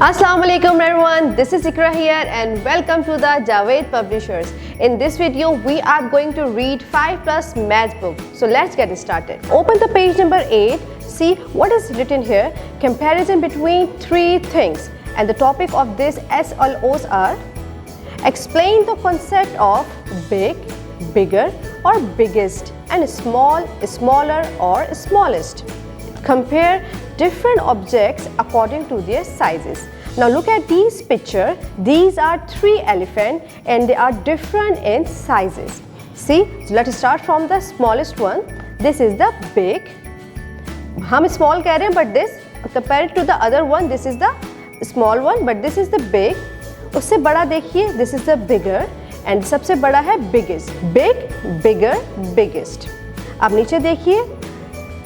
Assalamu alaikum everyone, this is Ikra here and welcome to the Javed Publishers. In this video, we are going to read 5+ maths book. So let's get started. Open the page number 8, see what is written here. Comparison between three things. And the topic of this SLOs are: explain the concept of big, bigger or biggest, and small, smaller or smallest. Compare different objects according to their sizes. Now look at these pictures. These are 3 elephants and they are different in sizes. See, so let's start from the smallest one. This is the big. हम small कह रहे हैं, but this compared to the other one, this is the small one, but this is the big. उससे बड़ा देखिए, this is the bigger, and सबसे बड़ा है biggest. Big, bigger, biggest. अब नीचे देखिए,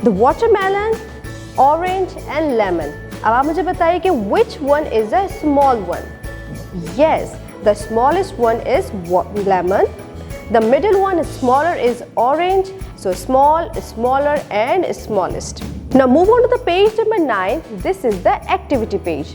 the watermelon, orange and lemon. अब आप मुझे बताइए कि which one is the small one? Yes, the smallest one is lemon. The middle one is smaller is orange. So small, smaller and smallest. Now move on to the page number 9. This is the activity page.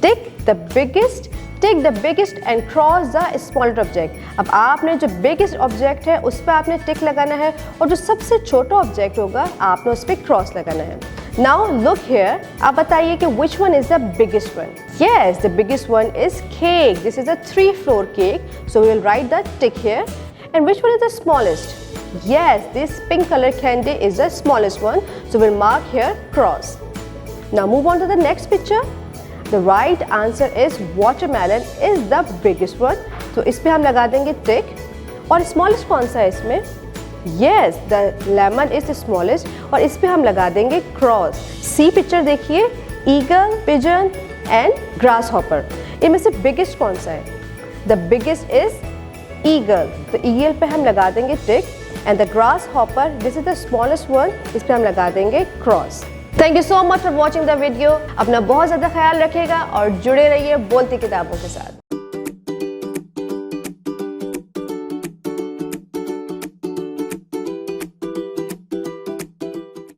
Take the biggest and cross the smallest object. अब आपने जो biggest object है उस पर आपने tick लगाना है और जो सबसे छोटा object होगा आपने उस पर cross लगाना है. Now look here. आप बताइए कि which one is the biggest one? Yes, the biggest one is cake. This is a 3-floor cake. So we will write the tick here. And which one is the smallest? Yes, this pink color candy is the smallest one. So we'll mark here cross. Now move on to the next picture. The right answer is watermelon is the biggest one. So इस पे हम लगा देंगे tick. और smallest कौन सा है इसमें? Yes, the lemon is the smallest और इस पे हम लगा देंगे cross. See picture देखिए, eagle, pigeon and grasshopper. इनमें से biggest कौन सा है? The biggest is eagle. तो eagle पे हम लगा देंगे tick and the grasshopper, this is the smallest one, इस पे हम लगा देंगे cross. Thank you so much for watching the video. अपना बहुत ज़्यादा ख्याल रखिएगा और जुड़े रहिए बोलती किताबों के साथ.